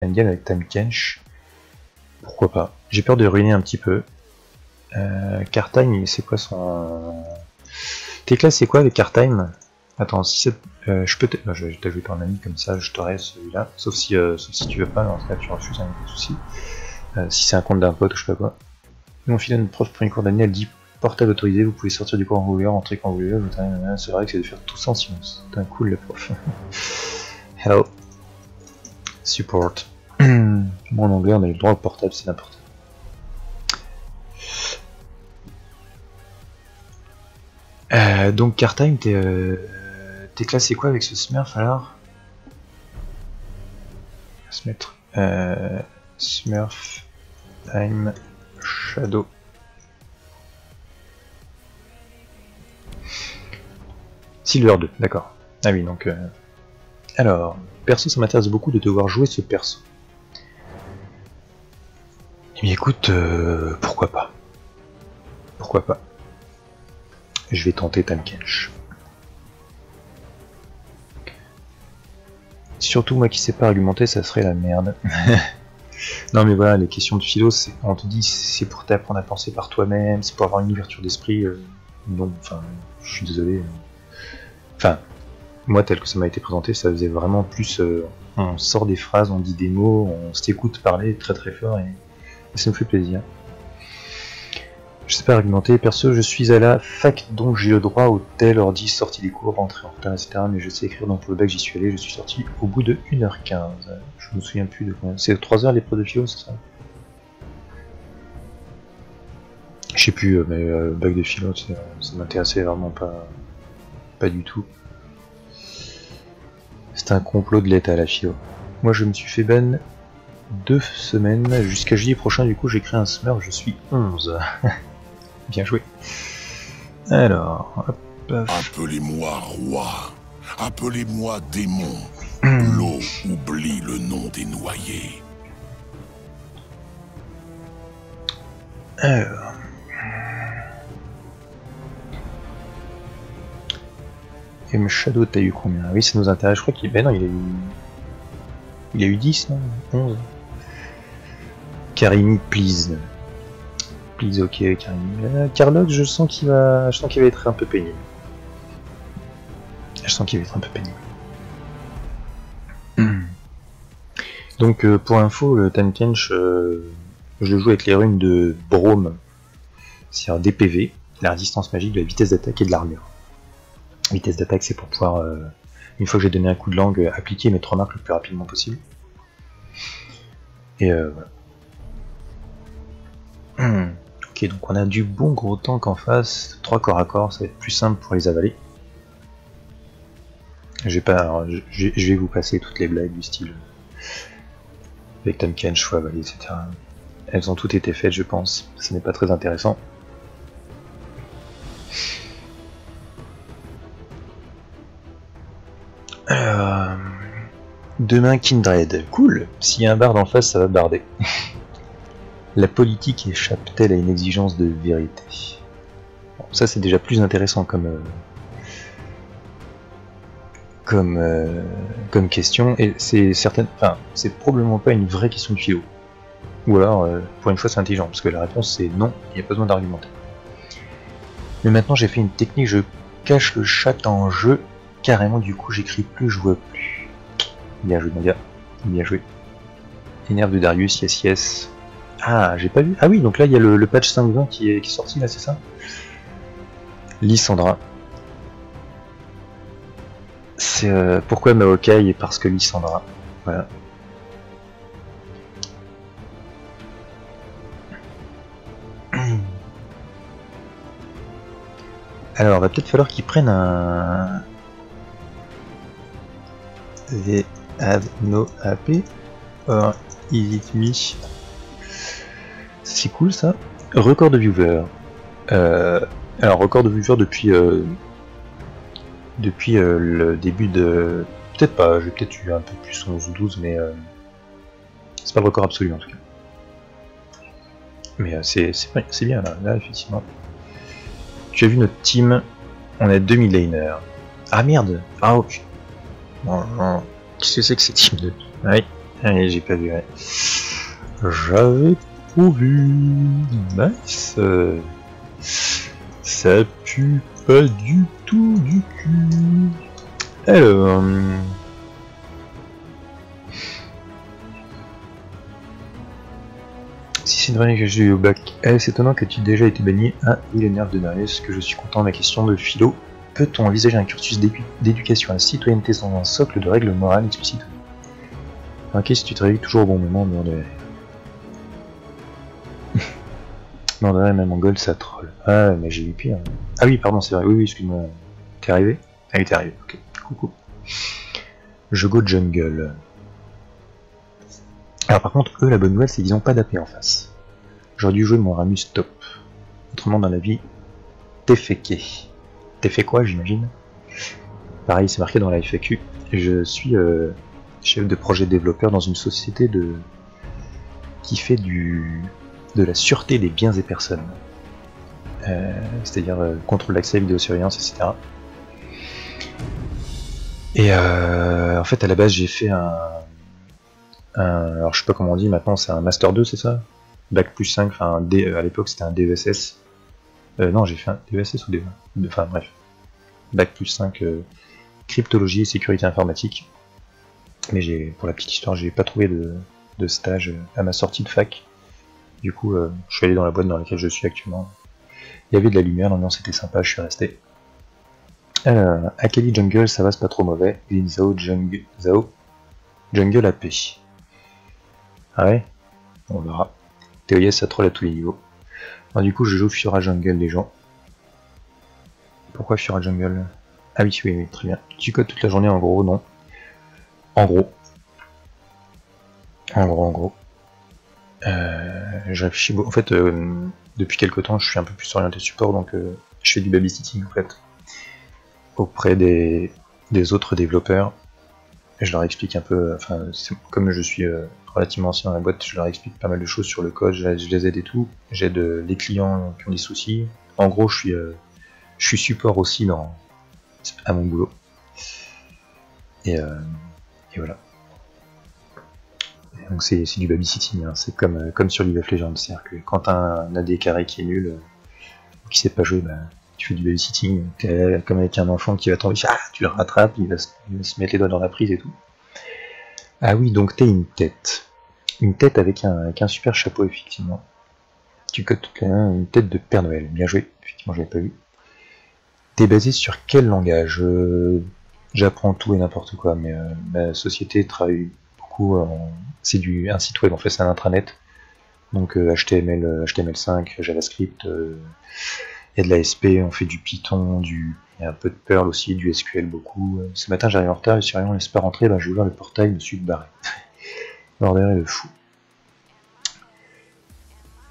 Une game avec Tahm-Kench. Pourquoi pas. J'ai peur de ruiner un petit peu. Kartime, c'est quoi son... Tes classes, c'est quoi avec Kartime? Attends, si c'est... je peux je vais t'ajouter en ami, comme ça je t'aurai celui-là. Sauf si tu veux pas, dans ce cas tu refuses, pas de soucis. Si c'est un compte d'un pote ou je sais pas quoi. Mon fils de prof premier cours d'année, elle dit portable autorisé, vous pouvez sortir du cours en vous voulez, rentrer quand vous voulez. C'est vrai que c'est de faire tout ça en silence. C'est un cool le prof. Hello. Support. Moi en anglais on a eu le droit au portable, c'est n'importe quoi. Donc Kartime, t'es classé quoi avec ce Smurf alors? On va se mettre Smurf Time Shadow. Silver 2, d'accord. Ah oui, donc... Alors, perso, ça m'intéresse beaucoup de devoir jouer ce perso. Eh bien écoute, pourquoi pas. Pourquoi pas. Je vais tenter Tahm-Kench. Surtout moi qui sais pas argumenter, ça serait la merde. Non mais voilà, les questions de philo, on te dit c'est pour t'apprendre à penser par toi-même, c'est pour avoir une ouverture d'esprit. Non, enfin, je suis désolé. Enfin, moi tel que ça m'a été présenté, ça faisait vraiment plus... on sort des phrases, on dit des mots, on s'écoute parler très très fort et ça me fait plaisir. Je sais pas argumenter, perso je suis à la fac donc j'ai le droit au tel ordi, sortie des cours, rentrée en retard, etc. Mais je sais écrire donc pour le bac j'y suis allé, je suis sorti au bout de 1h15. Je me souviens plus de combien. C'est 3h l'épreuve de philo, c'est ça? Je sais plus, mais bac de philo, ça m'intéressait vraiment pas du tout. C'est un complot de l'État la philo. Moi je me suis fait ban 2 semaines, jusqu'à jeudi prochain du coup j'ai créé un Smurf, je suis 11. Bien joué. Alors, hop. Appelez-moi roi, appelez-moi démon. L'eau oublie le nom des noyés. Alors. M Shadow, t'as eu combien? Oui, ça nous intéresse, je crois qu'il... Ben non, il a eu 10, non? 11. Karimi, please. Please, ok, Karimi. Carlox, je sens qu'il va être un peu pénible. Je sens qu'il va être un peu pénible. Donc, pour info, le Tahm-Kench, je le joue avec les runes de Brome. C'est-à-dire des PV, la résistance magique, de la vitesse d'attaque et de l'armure. Vitesse d'attaque, c'est pour pouvoir, une fois que j'ai donné un coup de langue, appliquer mes 3 marques le plus rapidement possible. Et voilà. Ok, donc on a du bon gros tank en face, 3 corps à corps, ça va être plus simple pour les avaler. Je vais vous passer toutes les blagues du style avec Tahm-Kench, faut avaler, etc. Elles ont toutes été faites, je pense. Ce n'est pas très intéressant. Demain Kindred, cool. S'il y a un barde en face, ça va barder. La politique échappe-t-elle à une exigence de vérité? Bon, ça c'est déjà plus intéressant comme question, et c'est c'est probablement pas une vraie question de philo. Ou alors, pour une fois c'est intelligent, parce que la réponse c'est non, il n'y a pas besoin d'argumenter. Mais maintenant j'ai fait une technique, je cache le chat en jeu, carrément du coup j'écris plus, je vois plus. Bien joué mon gars, bien joué. Énerve de Darius, yes yes. Ah, j'ai pas vu. Ah oui, donc là il y a le patch 5.20 qui est sorti là, c'est ça? Lissandra. C'est pourquoi Maokai? Parce que Lissandra. Voilà. Alors, va peut-être falloir qu'ils prennent un... They have no AP or is it me? C'est cool ça. Record de viewer. Alors, record de viewer depuis le début de... Peut-être pas, j'ai peut-être eu un peu plus 11 ou 12, mais c'est pas le record absolu en tout cas. Mais c'est bien là, effectivement. Tu as vu notre team, on a 2000 laners. Ah merde. Ah ok. Bon, qu'est-ce que c'est que cette team de... Ouais. Allez, j'ai pas vu, ouais. J'avais pas vu. Nice. Ça pue pas du tout du cul. Alors... Si c'est une vraie que j'ai eu au bac L, c'est étonnant que tu aies déjà été banni. Ah oui, les nerfs de Darius, que je suis content de ma question de philo. Peut-on envisager un cursus d'éducation à la citoyenneté sans un socle de règles morales explicites? Ok, si tu te réveilles toujours au bon moment, merde. Merde, même en gold ça troll. Ah, mais j'ai eu pire. Ah oui, pardon, c'est vrai, oui, excuse-moi. T'es arrivé? Ah oui, t'es arrivé, ok. Coucou. Je go jungle. Alors par contre, eux, la bonne nouvelle, c'est qu'ils ont pas d'AP en face. J'aurais dû jouer mon Ramus top. Autrement, dans la vie, t'es féqué. T'es fait quoi, j'imagine? Pareil, c'est marqué dans la FAQ. Je suis chef de projet développeur dans une société qui fait de la sûreté des biens et personnes. C'est-à-dire contrôle d'accès, vidéosurveillance, etc. Et en fait, à la base, j'ai fait alors je sais pas comment on dit, maintenant c'est un Master 2, c'est ça? Bac plus 5, enfin à l'époque c'était un DESS. Non, j'ai fait un DESS ou DE. Enfin bref. Bac plus 5, cryptologie et sécurité informatique. Mais pour la petite histoire, j'ai pas trouvé de stage à ma sortie de fac. Du coup, je suis allé dans la boîte dans laquelle je suis actuellement. Il y avait de la lumière, l'ambiance était sympa, je suis resté. Akali Jungle, ça va, c'est pas trop mauvais. Lin Zhao Jungle AP. Ah ouais? On verra. TOS, ça troll à tous les niveaux. Alors, du coup, je joue Fiora Jungle, les gens. Pourquoi Fiora Jungle? Ah oui, oui, très bien. Tu codes toute la journée, en gros, non. En gros. Je réfléchis beaucoup. En fait, depuis quelques temps, je suis un peu plus orienté support, donc je fais du babysitting, en fait. Auprès des autres développeurs. Et je leur explique un peu, enfin, comme je suis relativement ancien dans la boîte, je leur explique pas mal de choses sur le code, je les aide et tout. J'aide les clients qui ont des soucis. En gros, je suis support aussi à mon boulot. Et voilà. Et donc c'est du babysitting, hein. C'est comme sur League of Legends, c'est-à-dire que quand t'as un AD carré qui est nul, qui sait pas jouer, bah, tu fais du babysitting, t'es comme avec un enfant qui va tomber, tu le rattrapes, il va se mettre les doigts dans la prise et tout. Ah oui, donc t'es une tête. Une tête avec un super chapeau, effectivement. Tu codes une tête de Père Noël, bien joué, effectivement je l'avais pas vu. T'es basé sur quel langage? J'apprends tout et n'importe quoi, mais ma société travaille beaucoup c'est un site web, en fait c'est un intranet. Donc HTML, HTML5, JavaScript, il y a de l'ASP, on fait du Python, il y a un peu de Perl aussi, du SQL beaucoup. Ce matin j'arrive en retard et si rien on laisse pas rentrer, bah, j'ai ouvert le portail, je me suis barré. Bordel le fou.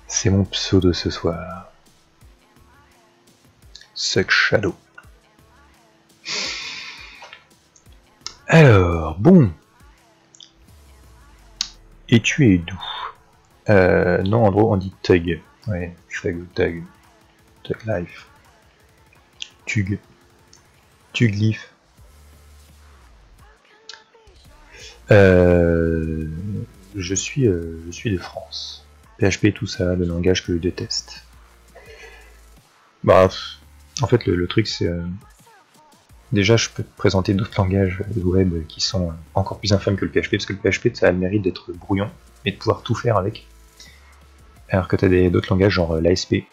C'est mon pseudo ce soir. Suck Shadow. Alors, bon. Et tu es d'où? Non, en gros, on dit Tug. Ouais, Tug. Tug Life. Tug. Tuglif. Je suis de France. PHP, tout ça, le langage que je déteste. Bah, en fait, le truc, c'est... déjà, je peux te présenter d'autres langages web qui sont encore plus infâmes que le PHP, parce que le PHP, ça a le mérite d'être brouillon, et de pouvoir tout faire avec. Alors que tu as d'autres langages, genre l'ASP,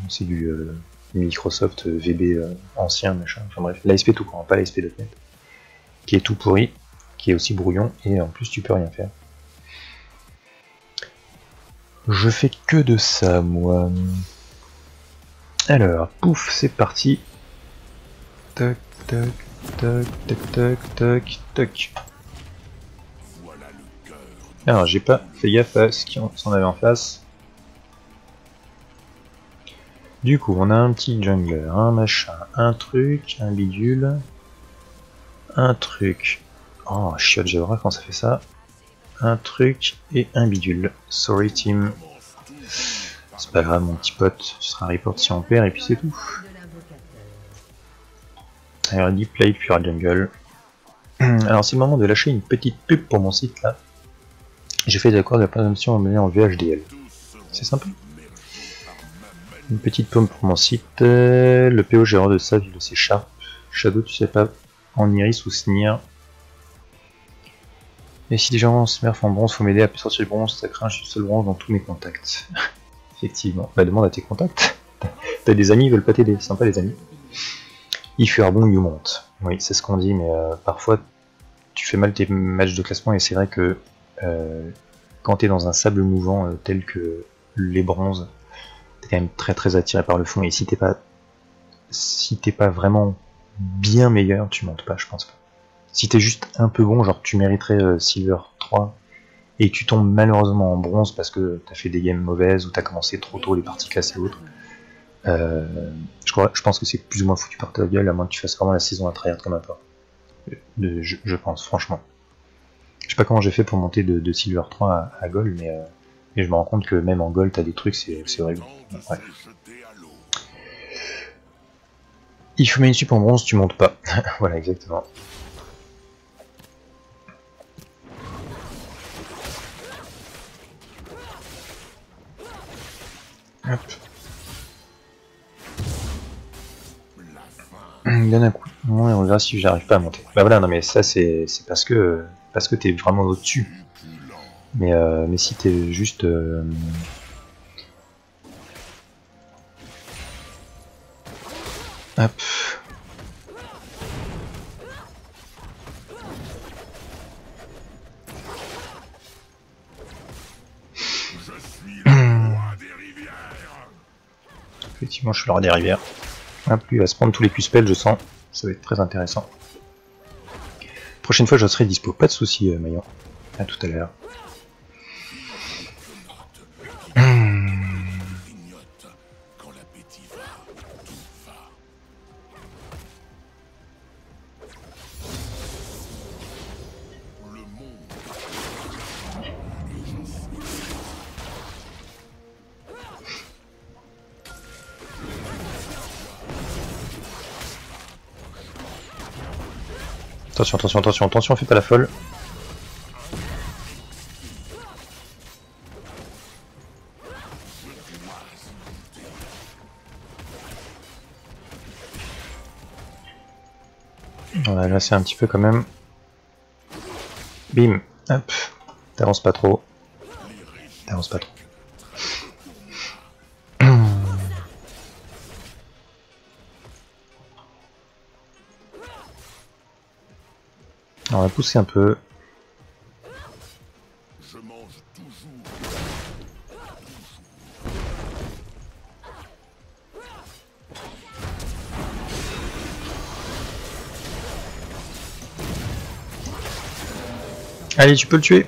c'est du Microsoft VB ancien, machin, enfin bref, l'ASP tout court, pas l'ASP.NET, qui est tout pourri, qui est aussi brouillon, et en plus tu peux rien faire. Je fais que de ça, moi. Alors, pouf, c'est parti. Tac, tac, tac, tac, tac, tac, tac. Alors, j'ai pas fait gaffe à ce qu'on avait en face. Du coup, on a un petit jungler, un machin, un truc, un bidule, un truc. Oh, chiotte, j'ai horreur quand ça fait ça. Un truc et un bidule. Sorry, team. C'est pas grave, mon petit pote, tu seras un report si on perd et puis c'est tout. Alors, dit play Fiora Jungle. Alors, c'est le moment de lâcher une petite pub pour mon site là. J'ai fait d'accord de la présomption emmenée en VHDL. C'est sympa. Une petite pomme pour mon site. Le PO gérant de ça, il s'échappe. Shadow, tu sais pas, en iris ou snir. Et si des gens en smurf en bronze, faut m'aider à sortir le bronze, ça craint, j'ai le seul bronze dans tous mes contacts. Effectivement. Bah demande à tes contacts. T'as des amis, ils veulent pas t'aider, sympa les amis. If you are bon, you monte. Oui, c'est ce qu'on dit, mais parfois tu fais mal tes matchs de classement et c'est vrai que quand t'es dans un sable mouvant tel que les bronzes, t'es quand même très attiré par le fond et si t'es pas vraiment bien meilleur, tu montes pas, je pense pas. Si t'es juste un peu bon, genre tu mériterais Silver 3 et tu tombes malheureusement en bronze parce que t'as fait des games mauvaises ou t'as commencé trop tôt les parties classées et autres, je pense que c'est plus ou moins foutu par ta gueule à moins que tu fasses vraiment la saison à tryhard comme un porc. Je pense, franchement. Je sais pas comment j'ai fait pour monter de Silver 3 à Gold, mais je me rends compte que même en Gold t'as des trucs, c'est horrible. Ouais. Il faut mettre une sup en bronze, tu montes pas. Voilà, exactement. Hop. Donne un coup de moins et on verra si j'arrive pas à monter. Bah voilà, non mais ça c'est parce que t'es vraiment au-dessus. Mais si t'es juste... Hop. Effectivement, je suis le roi des rivières. Hop, lui il va se prendre tous les puspels, je sens. Ça va être très intéressant. Prochaine fois, je serai dispo. Pas de soucis, Maillon. À tout à l'heure. Attention, fais pas la folle. On va lasser un petit peu quand même. Bim, hop. T'avances pas trop. On va pousser un peu. Allez, tu peux le tuer.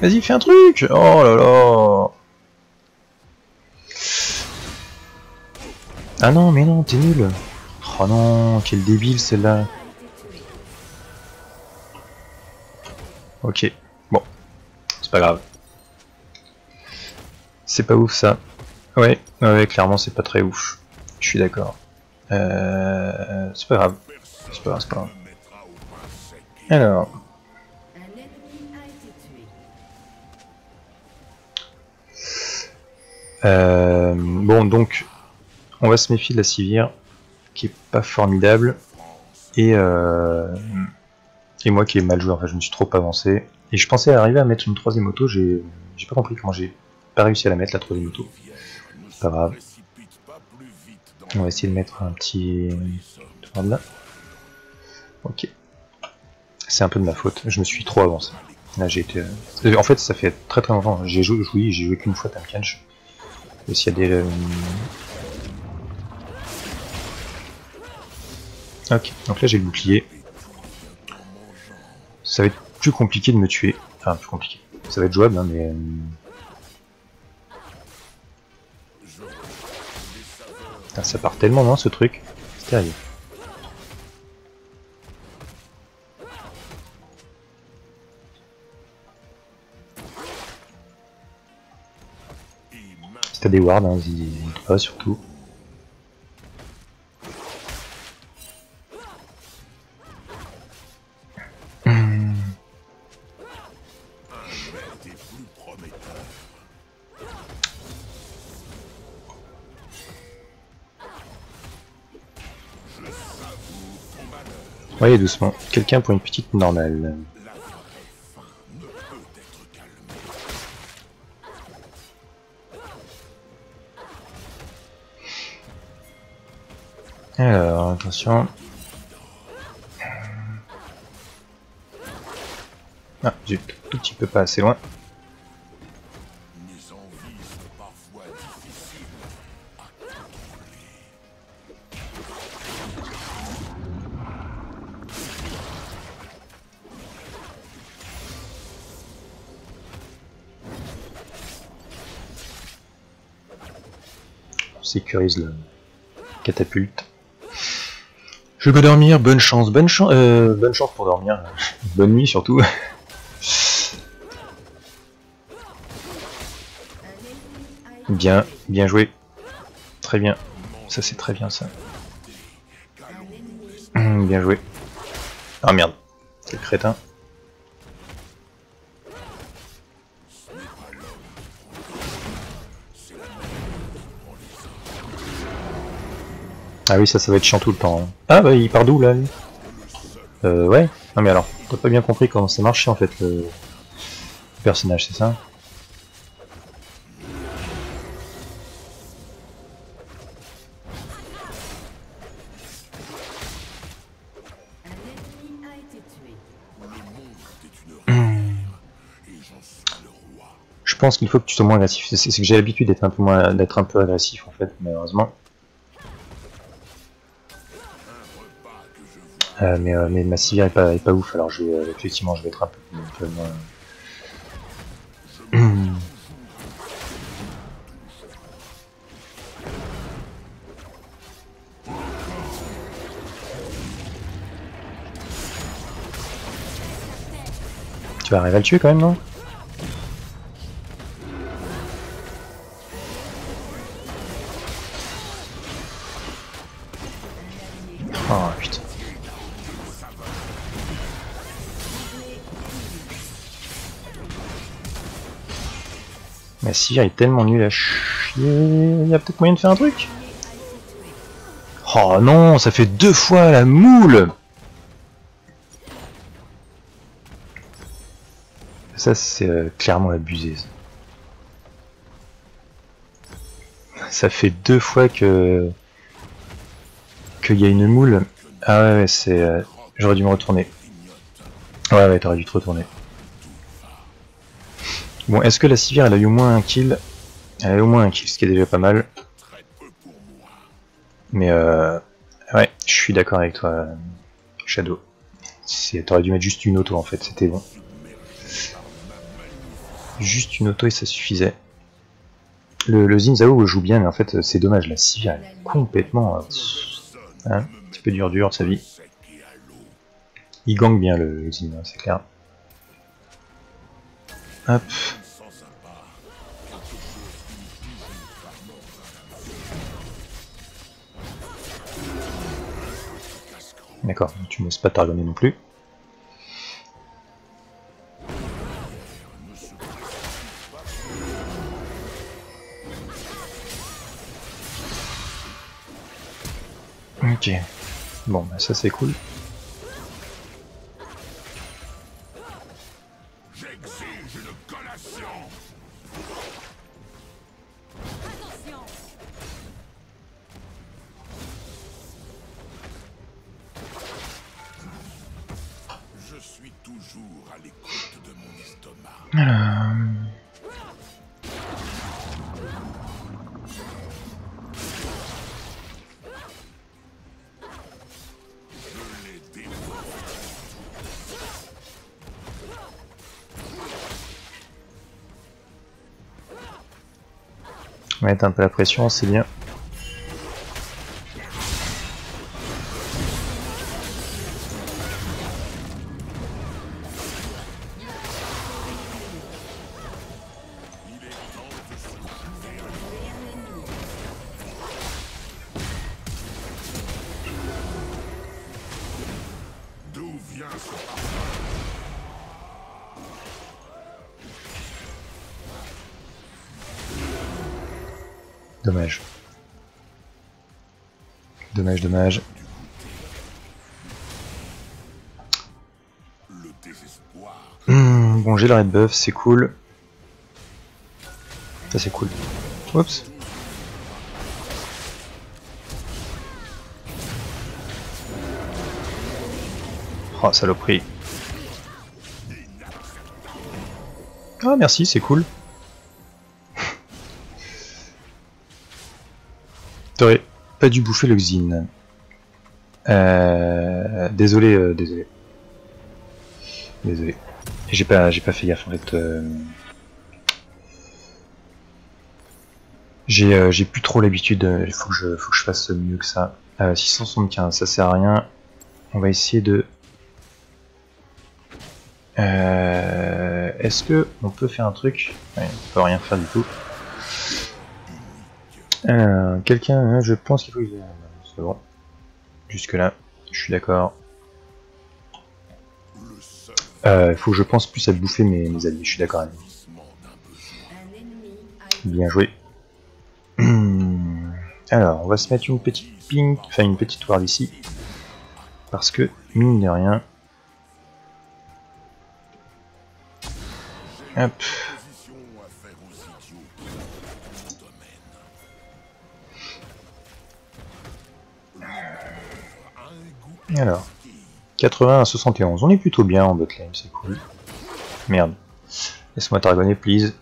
Vas-y, fais un truc. Oh là là. Ah non, mais non, t'es nul. Oh non, quel débile celle-là. Ok, bon, c'est pas grave. C'est pas ouf ça. Ouais, clairement c'est pas très ouf. Je suis d'accord. C'est pas grave. C'est pas grave. Alors. Bon, donc, on va se méfier de la Sivir, qui est pas formidable. Et moi qui ai mal joué, enfin je me suis trop avancé. Et je pensais arriver à mettre une troisième auto, j'ai pas compris comment j'ai pas réussi à la mettre la troisième auto. Pas grave. On va essayer de mettre un petit tour là. Ok. C'est un peu de ma faute, je me suis trop avancé. Là j'ai été. En fait ça fait très longtemps. J'ai joué qu'une fois Tamkench. Et s'il y a des. Ok, donc là j'ai le bouclier. Ça va être plus compliqué de me tuer. Enfin, plus compliqué. Ça va être jouable, hein, mais... Putain, ça part tellement loin, ce truc. C'est terrible. Si t'as des wards, hein, n'hésite pas, surtout. Voyez doucement, quelqu'un pour une petite normale. Alors, attention. Ah, zut, tout petit peu pas assez loin. On sécurise le catapulte. Je peux dormir, bonne chance pour dormir, bonne nuit surtout. Bien, bien joué, très bien, ça c'est très bien ça. Bien joué. Ah merde, c'est le crétin. Ah oui, ça va être chiant tout le temps. Hein. Ah bah il part d'où là lui ouais. Non mais alors, t'as pas bien compris comment ça marchait en fait le personnage, c'est ça? Je pense qu'il faut que tu sois moins agressif. C'est que j'ai l'habitude d'être un peu agressif en fait, malheureusement. Mais ma civière est pas ouf, alors effectivement je vais être un peu moins... Tu vas arriver à le tuer quand même, non? Oh putain. Ma civière est tellement nulle à chier. Il y a peut-être moyen de faire un truc? Oh non, ça fait 2 fois la moule. Ça c'est clairement abusé. Ça fait 2 fois qu'il y a une moule. Ah ouais, c'est... j'aurais dû me retourner. Ouais, t'aurais dû te retourner. Bon, est-ce que la civière elle a eu au moins un kill? Elle a eu au moins un kill, ce qui est déjà pas mal. Mais ouais, je suis d'accord avec toi, Shadow. T'aurais dû mettre juste une auto en fait, c'était bon. Juste une auto et ça suffisait. Le Xin Zhao joue bien, mais en fait c'est dommage, la civière elle est complètement... hein, un petit peu dur sa vie. Il gangue bien le Xin, c'est clair. Hop. D'accord, tu me laisses pas targonner non plus. Ok. Bon, bah ça c'est cool. Je suis toujours à l'écoute de mon estomac. Mettre un peu la pression, c'est bien. Dommage. Dommage, dommage. Bon, j'ai l'arrêt de buff, c'est cool. Ça c'est cool. Oups. Oh, saloperie. Ah merci, c'est cool. T'aurais pas dû bouffer le Xin. Désolé, désolé. Désolé. J'ai pas fait gaffe en fait. J'ai plus trop l'habitude. Il faut que je fasse mieux que ça. 675, ça sert à rien. On va essayer de. Est-ce que on peut faire un truc? Ouais, on peut rien faire du tout. Quelqu'un, je pense qu'il faut. C'est bon. Jusque là, je suis d'accord. Faut que je pense plus à bouffer mes alliés, je suis d'accord avec vous. Bien joué. Alors, on va se mettre une petite ping, enfin une petite ward ici. Parce que, mine de rien. Hop. Alors. 80 à 71, on est plutôt bien en botlane, c'est cool. Merde. Laisse-moi targonner, please.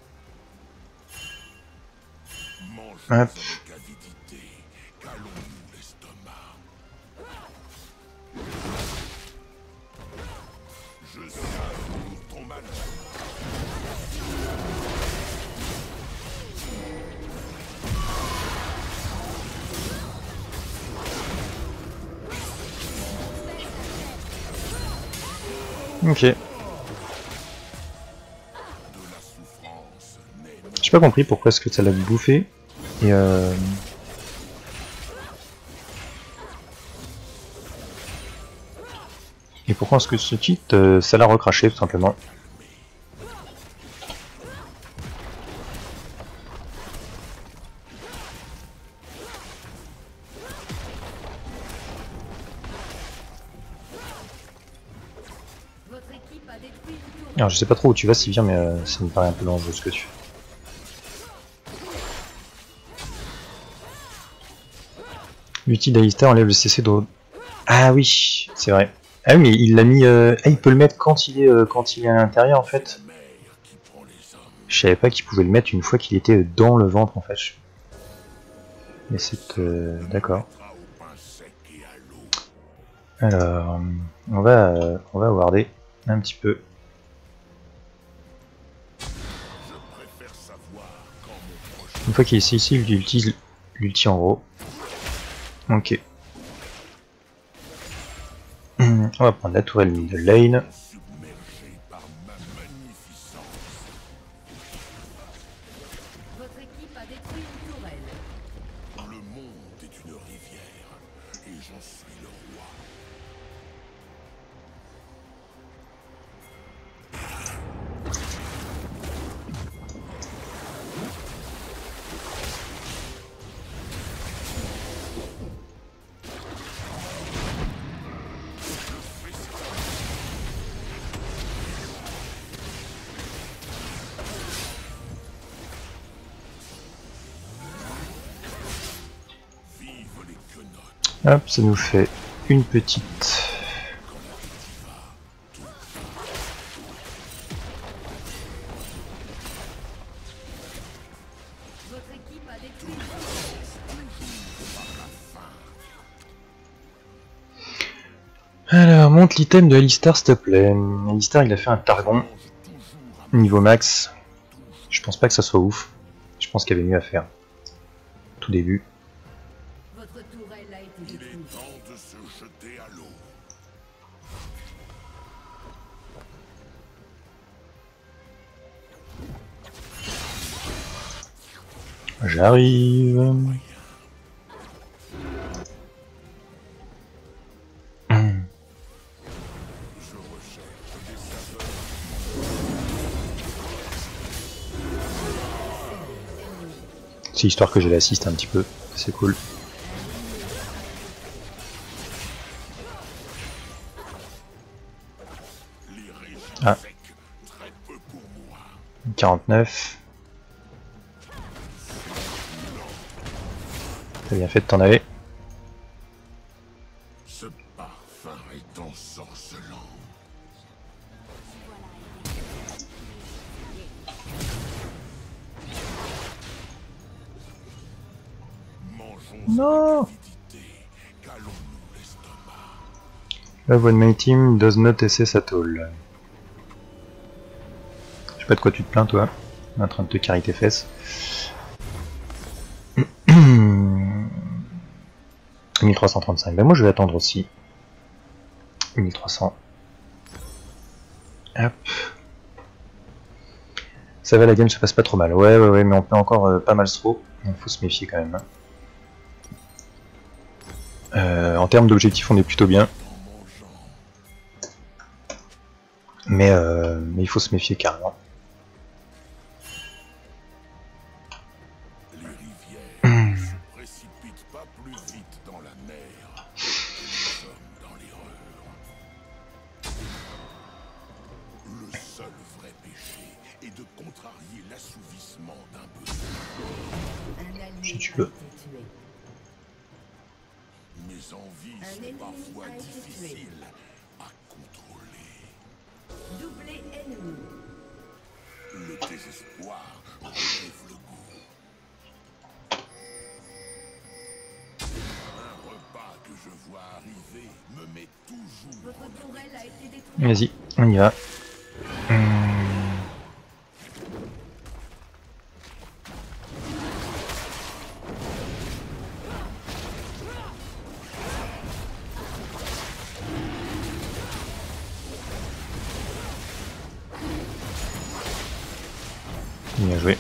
Hop. Ok. J'ai pas compris pourquoi est-ce que ça l'a bouffé. Et pourquoi est-ce que ce titre, ça l'a recraché tout simplement. Alors je sais pas trop où tu vas Sivir, mais ça me paraît un peu dangereux ce que tu fais. L'outil d'Alistar enlève le CC de... Ah oui, c'est vrai. Ah oui, mais il l'a mis... Ah, il peut le mettre quand il est à l'intérieur en fait. Je savais pas qu'il pouvait le mettre une fois qu'il était dans le ventre en fait. Mais c'est... D'accord. Alors... On va warder un petit peu. Une fois qu'il est ici, il utilise l'ulti en gros. Ok. On va prendre la tourelle mid lane. Hop, ça nous fait une petite... Alors, monte l'item de Alistar s'il te plaît. Alistar il a fait un Targon, niveau max. Je pense pas que ça soit ouf. Je pense qu'il y avait mieux à faire. Tout début. J'arrive. C'est histoire que j'ai l'assist un petit peu, c'est cool. Ah. 49. T'as bien fait de t'en aller. Ce parfum est ensorcelant. Non. Love when my team does not assess at all. Je sais pas de quoi tu te plains toi, en train de te carrer tes fesses. 1335, bah moi je vais attendre aussi. 1300. Hop. Ça va, la game se passe pas trop mal. Ouais, mais on peut encore pas mal slow. Donc faut se méfier quand même. En termes d'objectifs, on est plutôt bien. Mais il faut se méfier carrément. Les rivières se précipitent pas plus vite dans la mer. Nous sommes dans l'erreur. Le seul vrai péché est de contrarier l'assouvissement d'un besoin. Si tu veux. Mes envies sont parfois difficiles à contrôler. Doublé ennemi. Le désespoir relève le goût. Un repas que je vois arriver me met toujours Votre tourelle a été détruite. Vas-y, on y va. Bien joué.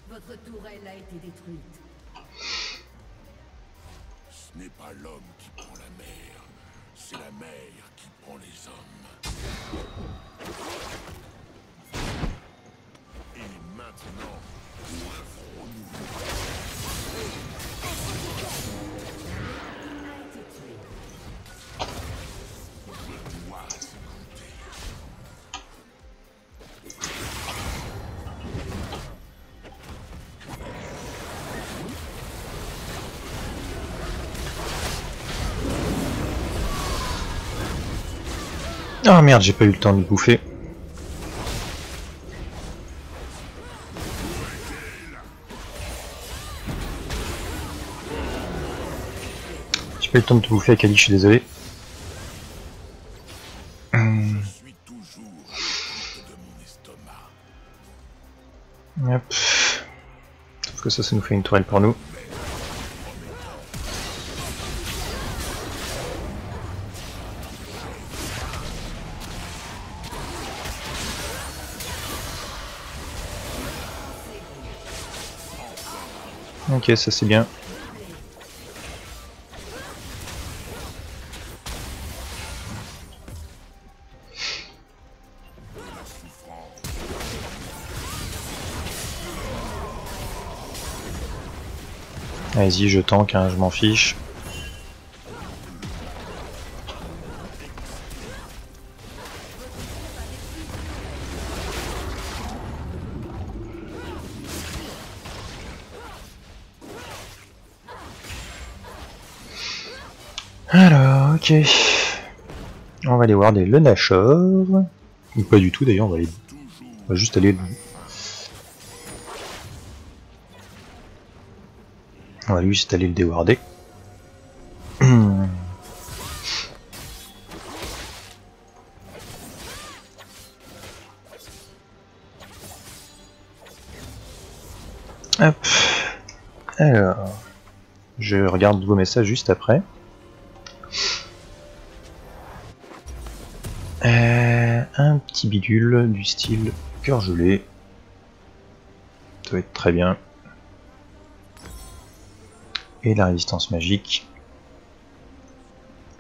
Votre tourelle a été détruite. Ce n'est pas l'homme qui prend la mer, c'est la mer qui prend les hommes. Et maintenant, où œuvrons-nous? Je dois écouter. Ah merde, j'ai pas eu le temps de bouffer. J'ai pas eu le temps de te bouffer, Akali, je suis désolé. Je suis toujours à l'écoute de mon estomac. Hop. Sauf que ça nous fait une tourelle pour nous. Ok, ça c'est bien. Vas-y, je tank, hein, je m'en fiche. Alors, ok. On va aller voir des Lenachov. Ou pas du tout d'ailleurs, on va juste aller... On va juste aller le déwarder. Hop. Alors, je regarde vos messages juste après. Un petit bidule du style cœur gelé. Ça va être très bien. Et la résistance magique.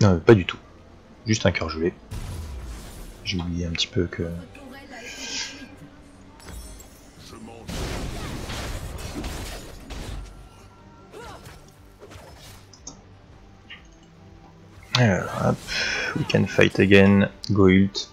Non, pas du tout. juste un cœur gelé. J'ai oublié un petit peu que... Votre tourelle a été détruite. Je mange. Alors, hop, we can fight again, go ult.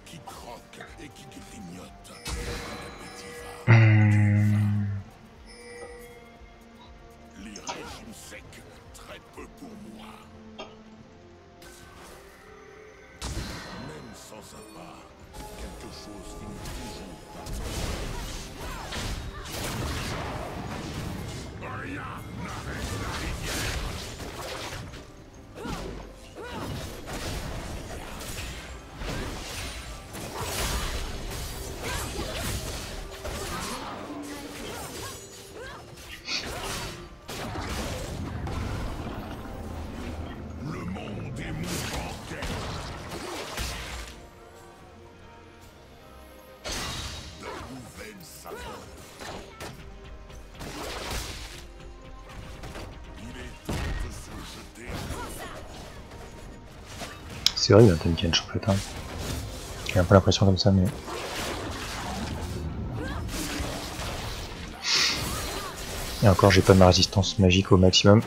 Qui croque et qui grignote. Les régimes secs, très peu pour moi. Même sans appât, quelque chose finit toujours par rien n'arrête la rivière. Le monde est mon bordel. De nouvelles saveurs. Il est temps de se jeter. C'est vrai, il a une canne championnat. J'ai un peu l'impression comme ça, mais... Et encore, j'ai pas ma résistance magique au maximum.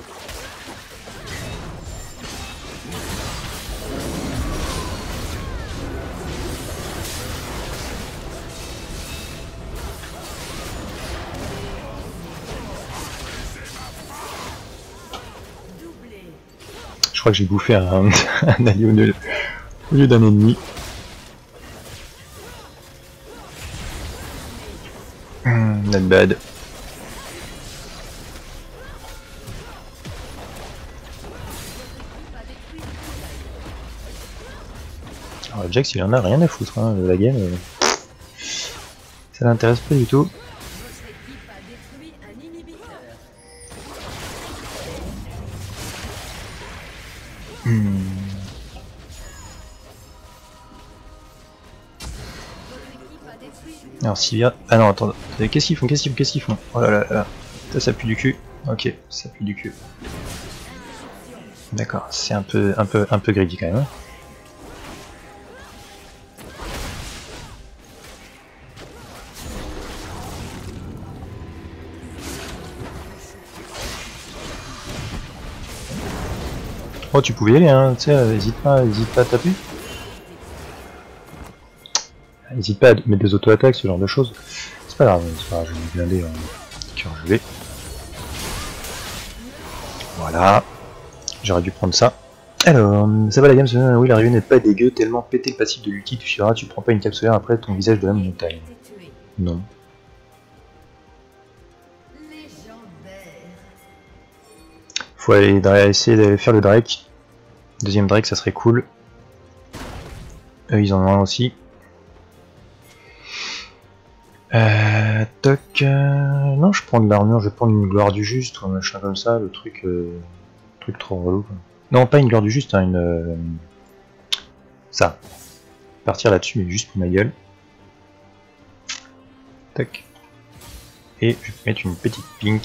Doublé. Je crois que j'ai bouffé un allié au lieu d'un ennemi. Not bad. Pas détruit. Alors Jax il en a rien à foutre, hein, de la game. Ça l'intéresse pas du tout. Votre équipe a détruit un inhibiteur. Votre équipe a détruit. Alors Sylvia... Ah non, attends, qu'est-ce qu'ils font, qu'est-ce qu'ils font? Oh là là là. Ça pue du cul. Ok, ça pue du cul. D'accord, c'est un peu greedy quand même. Hein. Oh, tu pouvais y aller, hein, tu sais, hésite pas à taper. N'hésite pas à mettre des auto-attaques, ce genre de choses. C'est pas grave, je vais me blinder en cœur gelé. Voilà. J'aurais dû prendre ça. Alors, ça va la gamme, oui, l'arrivée n'est pas dégueu, tellement péter le passif de l'ulti, tu suivras, tu prends pas une capsulaire après ton visage de la montagne. Tué. Non. Légendaire. Faut aller essayer de faire le Drake. Deuxième Drake, ça serait cool. Eux, ils en ont un aussi. Toc. Non, je prends de l'armure, je vais prendre une gloire du juste ou un machin comme ça, le truc trop relou. Quoi. Non, pas une gloire du juste, hein, une. Ça. Partir là-dessus, mais juste pour ma gueule. Toc. Et je vais mettre une petite pink,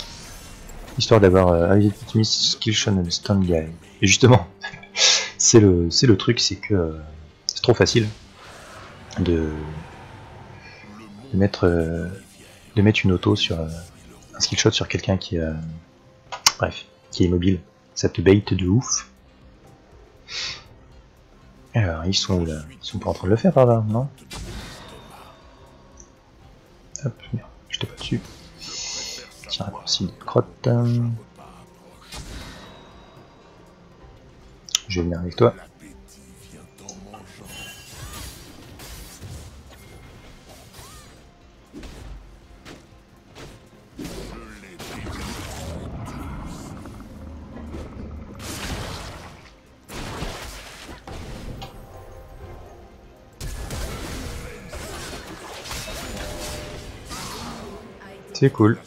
histoire d'avoir Miss Skillshot and Stand Guy. Et justement, c'est le truc, c'est que c'est trop facile de mettre une auto sur un skillshot sur quelqu'un qui bref, qui est mobile. Ça te bait de ouf. Alors ils sont où là? Ils sont pas en train de le faire par là, non? Hop, merde, j'étais pas dessus. Tiens, raccourci de crotte. Je vais venir avec toi. C'est cool.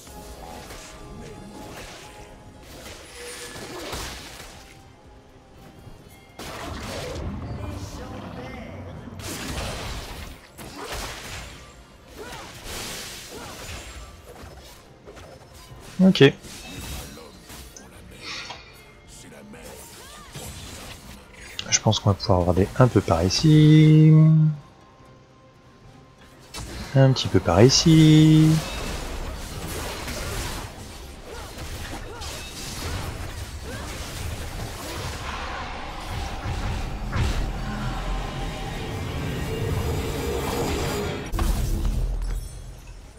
Ok. Je pense qu'on va pouvoir regarder un peu par ici. Un petit peu par ici.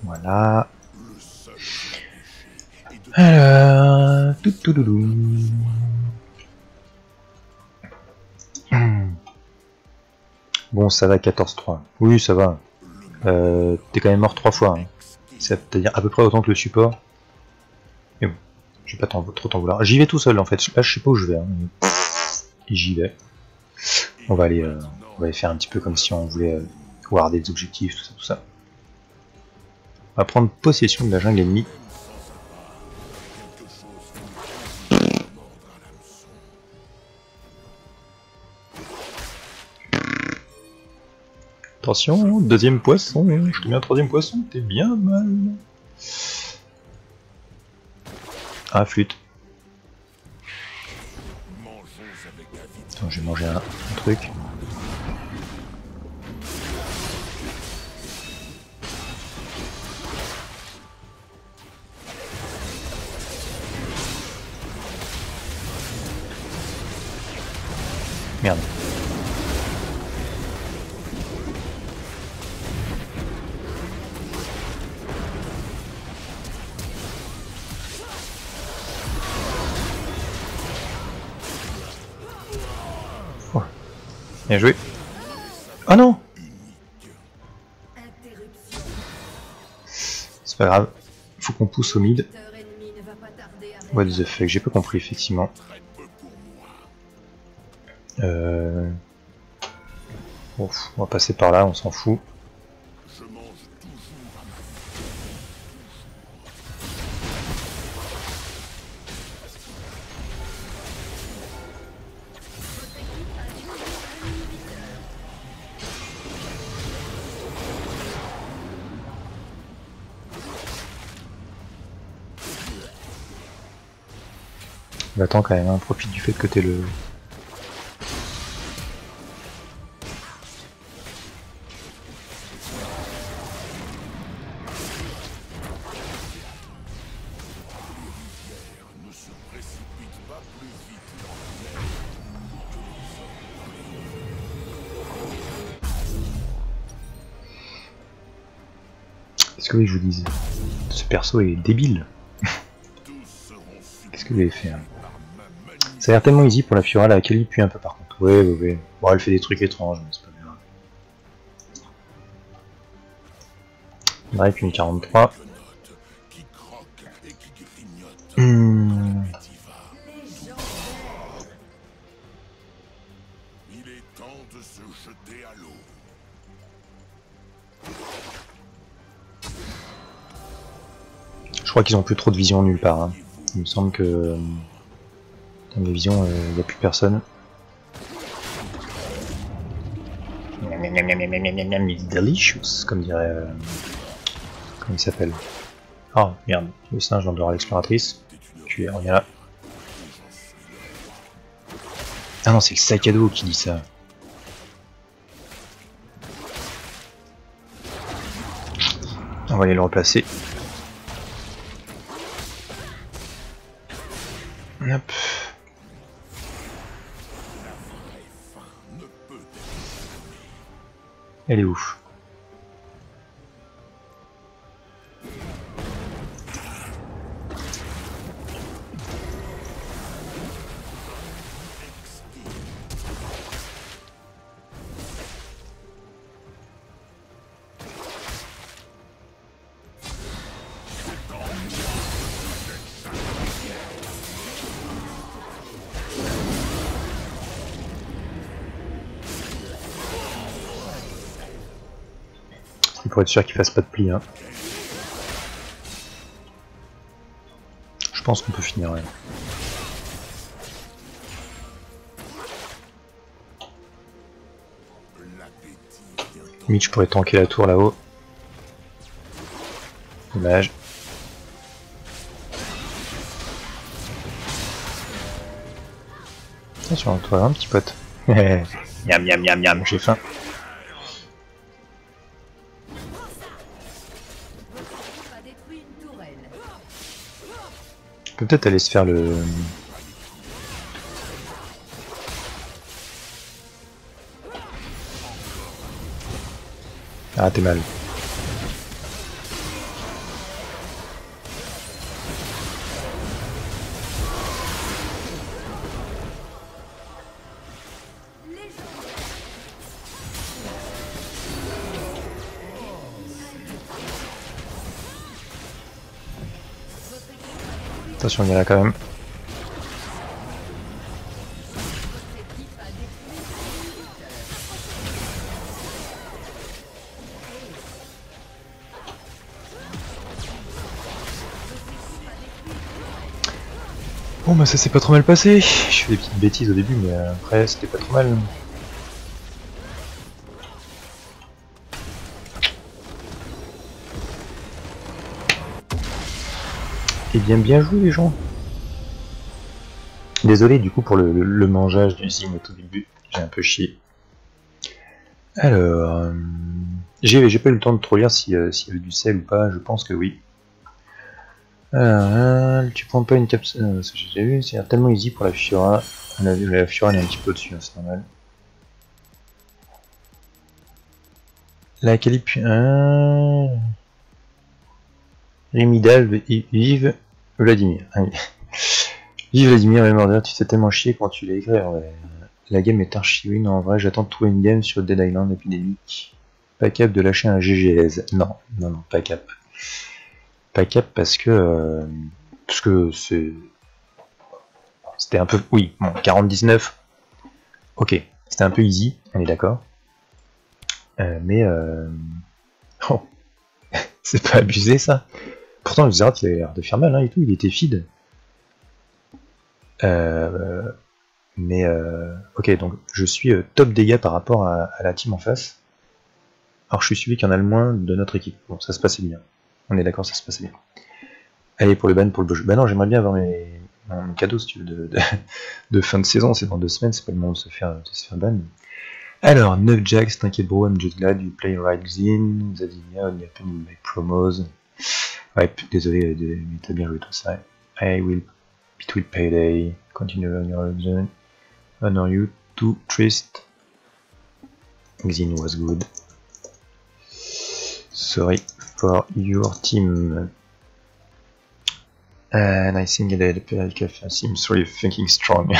Voilà. Alors... Bon, ça va 14-3. Oui, ça va. T'es quand même mort 3 fois. Hein. C'est-à-dire à peu près autant que le support. Mais bon, je vais pas trop t'en vouloir. J'y vais tout seul en fait. Là, je sais pas où je vais. Hein. Et j'y vais. On va aller faire un petit peu comme si on voulait voir des objectifs, tout ça. On va prendre possession de la jungle ennemie. Attention, deuxième poisson, je te mets un troisième poisson, t'es bien mal. Ah, flûte. Attends, je vais manger un truc. Merde. Oh. Bien joué. Oh non! C'est pas grave. Faut qu'on pousse au mid. What the fuck, j'ai pas compris effectivement. Bon, on va passer par là, on s'en fout. Mais attends quand même, hein, profite du fait que t'es le... Qu'est-ce que vous voulez que je vous dise? Ce perso est débile. Qu'est-ce que vous avez fait hein? Ça a l'air tellement easy pour la Fiora, la Kelly pue un peu par contre. Ouais. Bon, elle fait des trucs étranges, mais c'est pas bien. Drake une 43. Je crois qu'ils ont plus trop de vision nulle part. Hein. Il me semble que dans mes visions, il n'y a plus personne. It's delicious, comme dirait... comment il s'appelle? Oh merde, le singe dans l'exploratrice. Tu es on est là. Ah non, c'est le sac à dos qui dit ça. On va aller le replacer. Hop. Elle est ouf. Pour être sûr qu'il fasse pas de pli. Hein. Je pense qu'on peut finir. Ouais. Mitch pourrait tanker la tour là-haut. Dommage. Attention, toi, un petit pote. Miam, miam, miam, miam, j'ai faim. Votre équipe a détruit une tourelle. On peut peut-être aller se faire le... Ah, t'es mal. Attention, il y en a quand même. Votre équipe a détruit un inhibiteur. Bon bah ça s'est pas trop mal passé. Je fais des petites bêtises au début, mais après c'était pas trop mal. Et bien joué les gens. Désolé du coup pour le mangeage du sim au tout début, j'ai un peu chié. Alors, j'ai pas eu le temps de trop lire s'il y avait du sel ou pas, je pense que oui. Alors, tu prends pas une capsule, ça j'ai déjà vu, c'est tellement easy pour la Fiora. La Fiora elle est un petit peu au-dessus, hein, c'est normal. La Calip... Rémidal, vive Vladimir. Ah oui. Vive Vladimir, Memorder, tu t'es tellement chié quand tu l'as écrit. Ouais. La game est archi win, en vrai, j'attends de trouver une game sur Dead Island épidémique. Pas cap de lâcher un GGS. Non, pas cap. Pas cap parce que c'était un peu... Oui, bon, 40-19. Ok, c'était un peu easy, on est d'accord. Mais... Oh, c'est pas abusé ça. Pourtant, le Zerat, il avait l'air de faire mal hein, et tout, il était feed. Ok, donc je suis top dégâts par rapport à la team en face. Alors je suis celui qui en a le moins de notre équipe. Bon, ça se passait bien. On est d'accord, ça se passait bien. Allez, pour le ban, pour le beau jeu. Bah non, j'aimerais bien avoir mon cadeau, si tu veux, de fin de saison. C'est dans 2 semaines, c'est pas le moment de se faire ban. Alors, 9 Jax, t'inquiète bro, I'm just glad you play right Xin. Zadinia, on y a peine my promos. Ouais, désolé, mais t'as bien joué tout ça. I will between payday. Continue on your zone. Honor you to Trist. Xin was good. Sorry for your team. And I think that the PLK seems really thinking strong.